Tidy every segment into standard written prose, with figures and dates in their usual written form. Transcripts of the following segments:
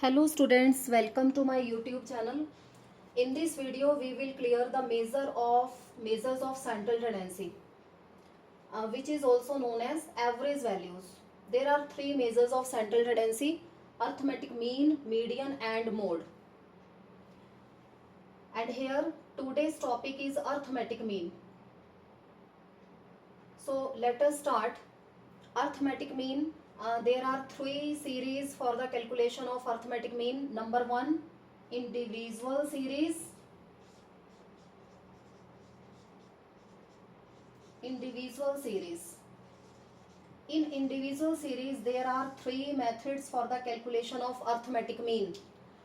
Hello students, welcome to my YouTube channel. In this video we will clear the measures of central tendency, which is also known as average values. There are three measures of central tendency: arithmetic mean, median and mode. And here today's topic is arithmetic mean. So let us start. Arithmetic mean, there are three series for the calculation of arithmetic mean. Number one, individual series. Individual series. In individual series, there are three methods for the calculation of arithmetic mean.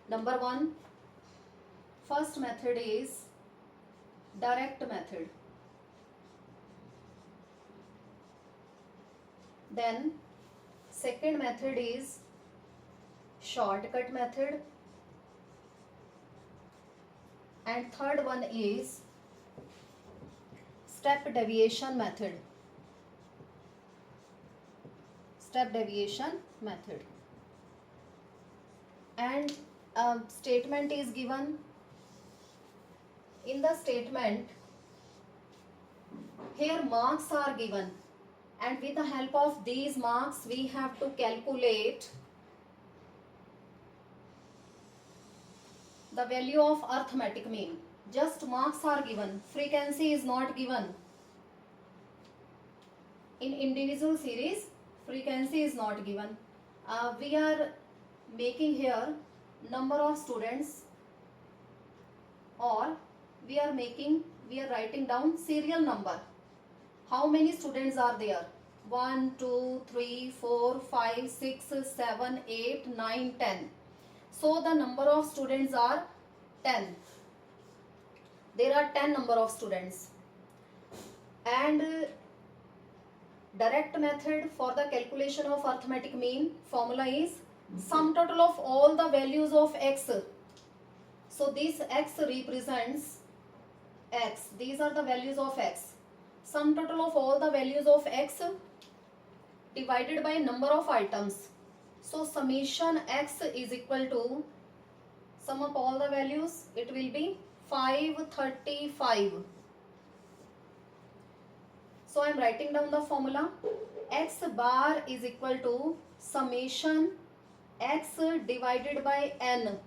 Number one, first method is direct method. Then second method is shortcut method, and third one is step deviation method. Step deviation method. And statement is given. In the statement, here marks are given, and with the help of these marks we have to calculate the value of arithmetic mean. Just marks are given, frequency is not given. In individual series, frequency is not given. We are making here number of students, or we are writing down serial number. How many students are there? 1, 2, 3, 4, 5, 6, 7, 8, 9, 10. So the number of students are 10. There are 10 number of students. And direct method for the calculation of arithmetic mean formula is sum total of all the values of x. So this x represents x. These are the values of x. Sum total of all the values of x divided by number of items. So summation x is equal to sum of all the values. It will be 535. So I am writing down the formula. X bar is equal to summation x divided by n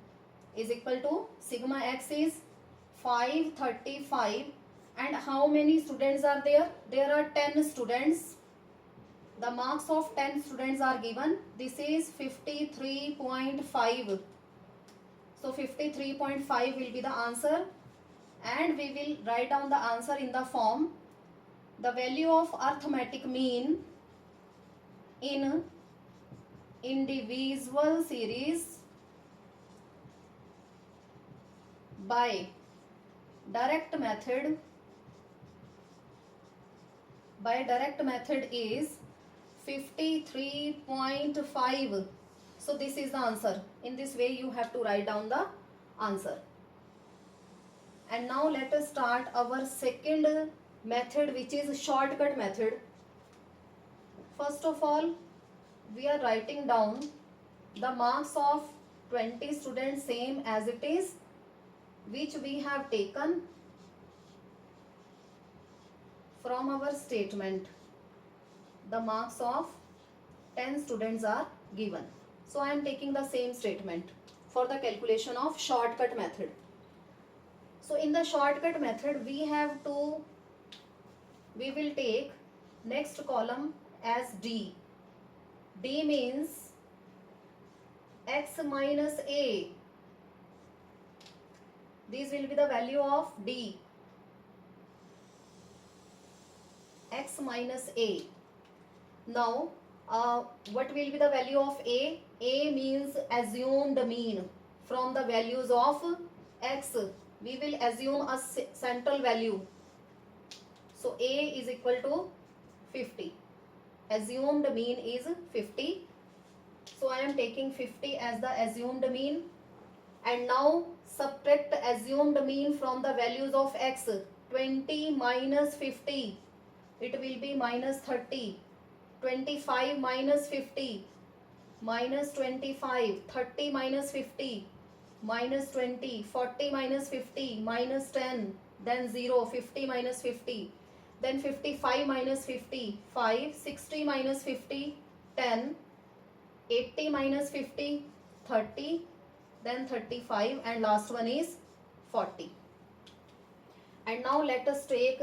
is equal to sigma x is 535. And how many students are there? There are 10 students. The marks of 10 students are given. This is 53.5. So 53.5 will be the answer, and we will write down the answer in the form: the value of arithmetic mean in individual series by direct method is 53.5. So this is the answer. In this way you have to write down the answer. And now let us start our second method, which is shortcut method. First of all, we are writing down the marks of 20 students same as it is, which we have taken from our statement. The marks of 10 students are given. So I am taking the same statement for the calculation of shortcut method. So in the shortcut method we will take next column as D. D means x minus a. This will be the value of D. X minus a. Now what will be the value of a? A means assumed mean from the values of x. We will assume a central value. So a is equal to 50. Assumed mean is 50. So I am taking 50 as the assumed mean. And now subtract assumed mean from the values of x. 20 minus 50. It will be minus 30. 25 minus 50. minus 25, 30 minus 50, minus 20, 40 minus 50, minus 10, then 0, 50 minus 50, then 55 minus 50, 5, 60 minus 50, 10, 80 minus 50, 30, then 35, and last one is 40. And now let us take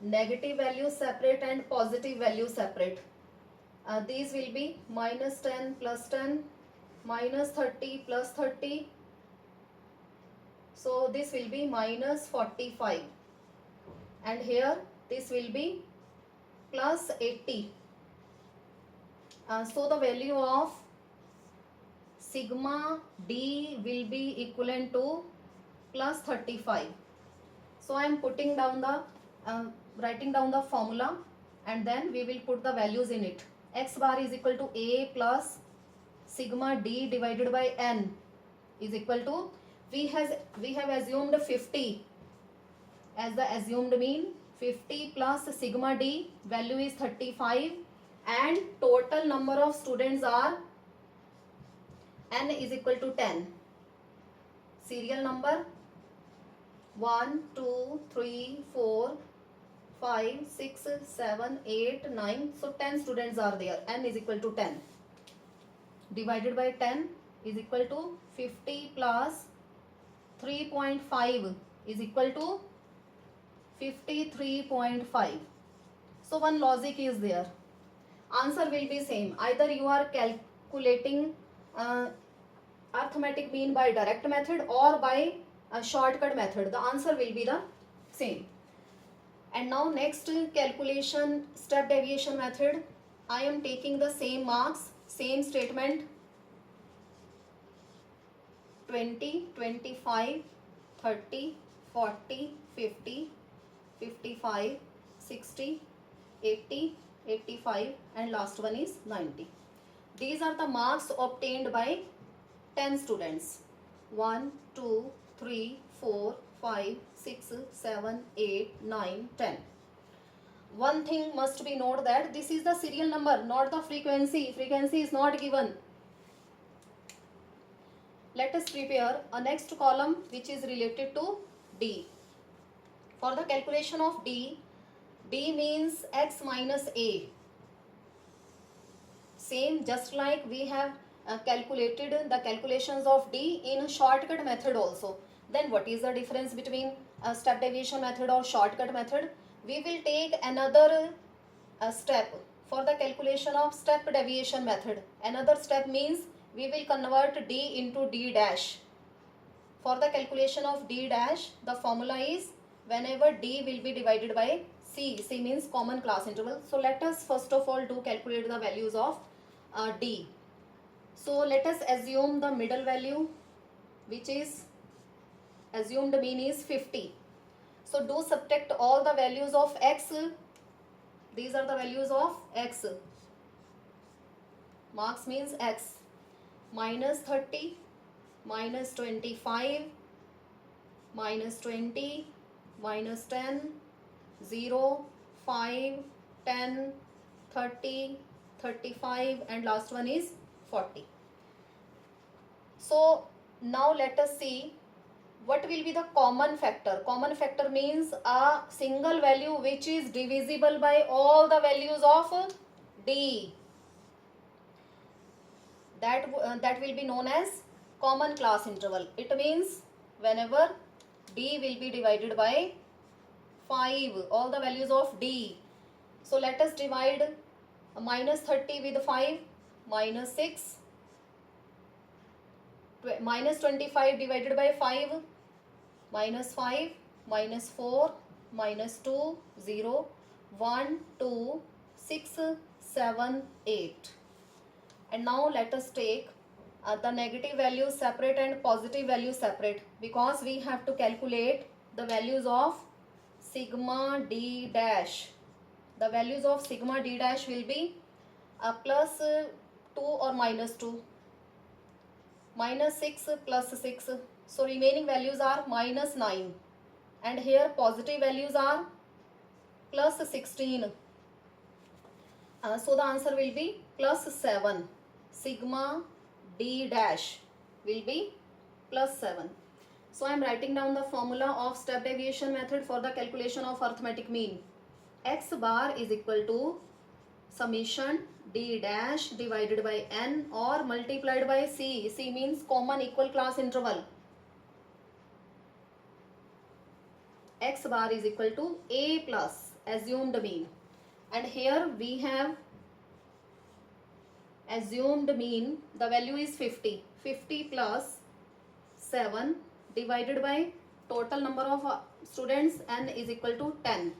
negative value separate and positive value separate. These will be minus 10 plus 10, minus 30 plus 30. So this will be minus 45. And here this will be plus 80. So the value of sigma d will be equivalent to plus 35. So I am putting down the writing down the formula, and then we will put the values in it. X bar is equal to a plus sigma d divided by n is equal to, we have assumed 50 as the assumed mean. 50 plus sigma d value is 35, and total number of students are n is equal to 10. Serial number 1, 2, 3, 4, 5, 6, 7, 8, 9. So 10 students are there. N is equal to 10. Divided by 10 is equal to 50 plus 3.5 is equal to 53.5. So one logic is there. Answer will be same. Either you are calculating arithmetic mean by direct method or by a shortcut method. The answer will be the same. And now next calculation step deviation method. I am taking the same marks, same statement, 20, 25, 30, 40, 50, 55, 60, 80, 85, and last one is 90. These are the marks obtained by 10 students. 1, 2, 3, 4, 5, 6, 7, 8, 9, 10. One thing must be noted that this is the serial number, not the frequency. Frequency is not given. Let us prepare a next column which is related to D. For the calculation of D, D means X minus A. Same, just like we have calculated the calculations of D in shortcut method also. Then what is the difference between a step deviation method or shortcut method? We will take another step for the calculation of step deviation method. Another step means we will convert D into D dash. For the calculation of D dash, the formula is whenever D will be divided by C. C means common class interval. So let us first of all do calculate the values of D. So let us assume the middle value, which is assumed mean is 50. So do subtract all the values of X. These are the values of X. Marks means X. Minus 30, minus 25, minus 20, minus 10, 0, 5, 10, 30, 35, and last one is 40. So now let us see what will be the common factor. Common factor means a single value which is divisible by all the values of D. That will be known as common class interval. It means whenever D will be divided by 5, all the values of D. So let us divide minus 30 with 5, minus 6, minus 25 divided by 5, minus 5, minus 4, minus 2, 0, 1, 2, 6, 7, 8. And now let us take the negative values separate and positive values separate, because we have to calculate the values of sigma D dash. The values of sigma D dash will be plus 2 or minus 2, minus 6 plus 6. So remaining values are minus 9, and here positive values are plus 16. So the answer will be plus 7. sigma d dash will be plus 7. So I am writing down the formula of step deviation method for the calculation of arithmetic mean. X bar is equal to summation d dash divided by n or multiplied by c. C means common equal class interval. X bar is equal to a plus assumed mean, and here we have assumed mean, the value is 50. 50 plus 7 divided by total number of students n is equal to 10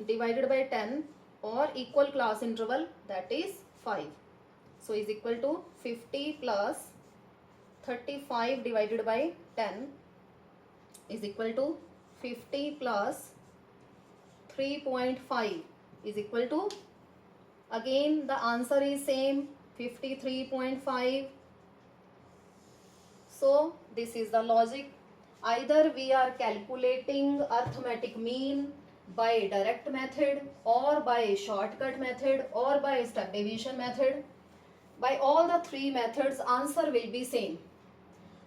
divided by 10 or equal class interval, that is 5. So is equal to 50 plus 35 divided by 10 is equal to 50 plus 3.5 is equal to, again the answer is same, 53.5. So this is the logic. Either we are calculating arithmetic mean by direct method or by shortcut method or by step deviation method. By all the three methods, answer will be same.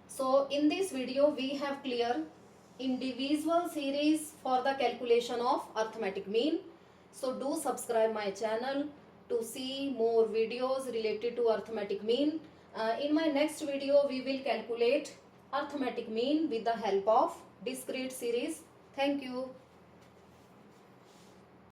So in this video we have clear individual series for the calculation of arithmetic mean. So do subscribe my channel to see more videos related to arithmetic mean. In my next video we will calculate arithmetic mean with the help of discrete series. Thank you.